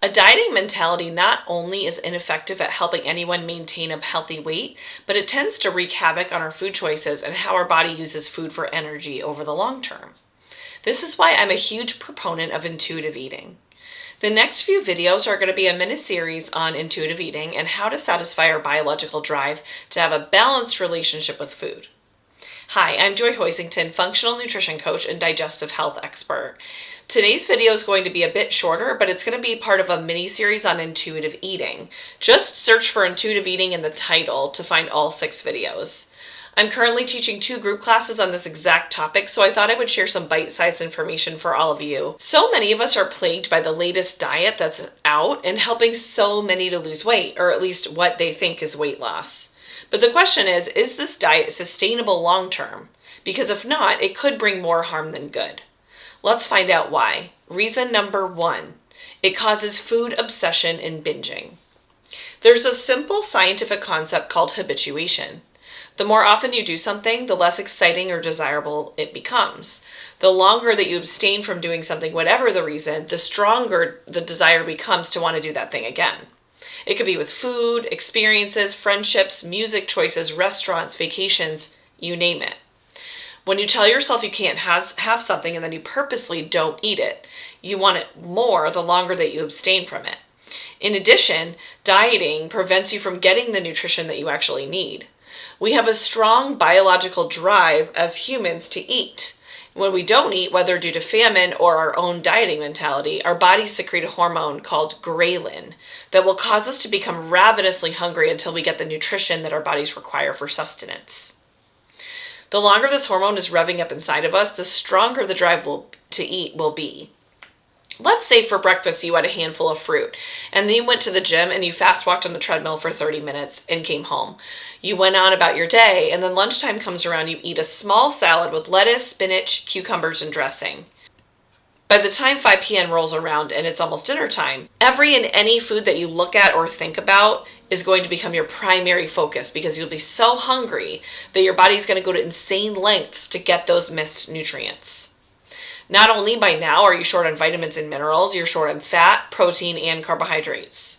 A dieting mentality not only is ineffective at helping anyone maintain a healthy weight, but it tends to wreak havoc on our food choices and how our body uses food for energy over the long term. This is why I'm a huge proponent of intuitive eating. The next few videos are going to be a mini-series on intuitive eating and how to satisfy our biological drive to have a balanced relationship with food. Hi, I'm Joy Hoisington, functional nutrition coach and digestive health expert. Today's video is going to be a bit shorter, but it's going to be part of a mini-series on intuitive eating. Just search for intuitive eating in the title to find all 6 videos. I'm currently teaching 2 group classes on this exact topic, so I thought I would share some bite-sized information for all of you. So many of us are plagued by the latest diet that's out and helping so many to lose weight, or at least what they think is weight loss. But the question is this diet sustainable long term? Because if not, it could bring more harm than good. Let's find out why. Reason number 1, it causes food obsession and binging. There's a simple scientific concept called habituation. The more often you do something, the less exciting or desirable it becomes. The longer that you abstain from doing something, whatever the reason, the stronger the desire becomes to want to do that thing again. It could be with food, experiences, friendships, music choices, restaurants, vacations, you name it. When you tell yourself you can't have something and then you purposely don't eat it, you want it more the longer that you abstain from it. In addition, dieting prevents you from getting the nutrition that you actually need. We have a strong biological drive as humans to eat. When we don't eat, whether due to famine or our own dieting mentality, our bodies secrete a hormone called ghrelin that will cause us to become ravenously hungry until we get the nutrition that our bodies require for sustenance. The longer this hormone is revving up inside of us, the stronger the drive to eat will be. Let's say for breakfast you had a handful of fruit, and then you went to the gym and you fast walked on the treadmill for 30 minutes and came home. You went on about your day, and then lunchtime comes around, you eat a small salad with lettuce, spinach, cucumbers, and dressing. By the time 5 p.m. rolls around and it's almost dinner time, every and any food that you look at or think about is going to become your primary focus because you'll be so hungry that your body's going to go to insane lengths to get those missed nutrients. Not only by now are you short on vitamins and minerals, you're short on fat, protein, and carbohydrates.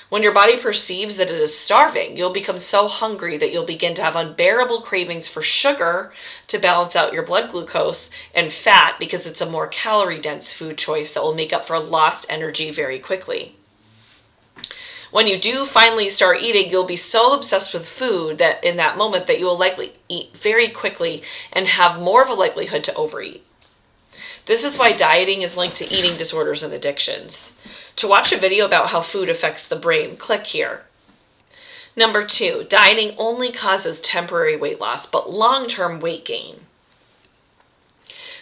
When your body perceives that it is starving, you'll become so hungry that you'll begin to have unbearable cravings for sugar to balance out your blood glucose and fat because it's a more calorie-dense food choice that will make up for lost energy very quickly. When you do finally start eating, you'll be so obsessed with food that in that moment that you will likely eat very quickly and have more of a likelihood to overeat. This is why dieting is linked to eating disorders and addictions. To watch a video about how food affects the brain, click here. Number 2, dieting only causes temporary weight loss, but long-term weight gain.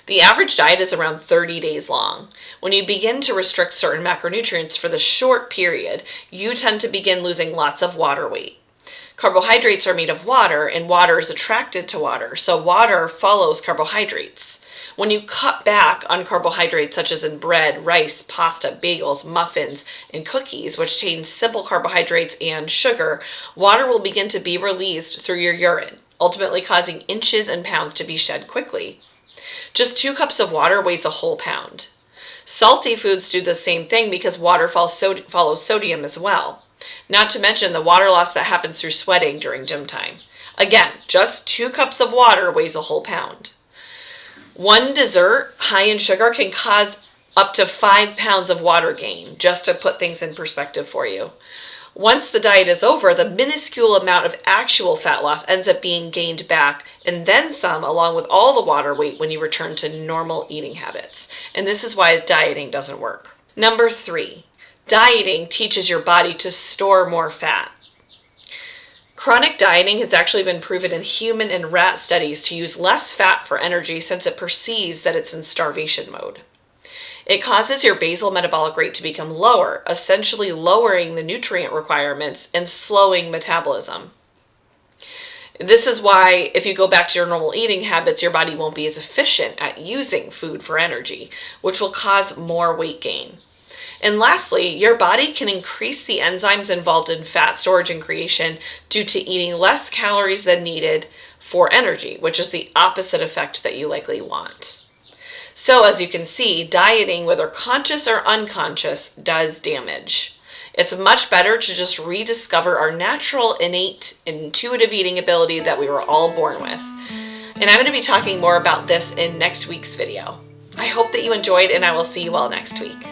The average diet is around 30 days long. When you begin to restrict certain macronutrients for the short period, you tend to begin losing lots of water weight. Carbohydrates are made of water, and water is attracted to water, so water follows carbohydrates. When you cut back on carbohydrates such as in bread, rice, pasta, bagels, muffins, and cookies, which contain simple carbohydrates and sugar, water will begin to be released through your urine, ultimately causing inches and pounds to be shed quickly. Just 2 cups of water weighs a whole pound. Salty foods do the same thing because water follows sodium as well. Not to mention the water loss that happens through sweating during gym time. Again, just 2 cups of water weighs a whole pound. One dessert high in sugar can cause up to 5 pounds of water gain, just to put things in perspective for you. Once the diet is over, the minuscule amount of actual fat loss ends up being gained back and then some, along with all the water weight when you return to normal eating habits. And this is why dieting doesn't work. Number 3, dieting teaches your body to store more fat. Chronic dieting has actually been proven in human and rat studies to use less fat for energy since it perceives that it's in starvation mode. It causes your basal metabolic rate to become lower, essentially lowering the nutrient requirements and slowing metabolism. This is why if you go back to your normal eating habits, your body won't be as efficient at using food for energy, which will cause more weight gain. And lastly, your body can increase the enzymes involved in fat storage and creation due to eating less calories than needed for energy, which is the opposite effect that you likely want. So as you can see, dieting, whether conscious or unconscious, does damage. It's much better to just rediscover our natural, innate, intuitive eating ability that we were all born with. And I'm going to be talking more about this in next week's video. I hope that you enjoyed, and I will see you all next week.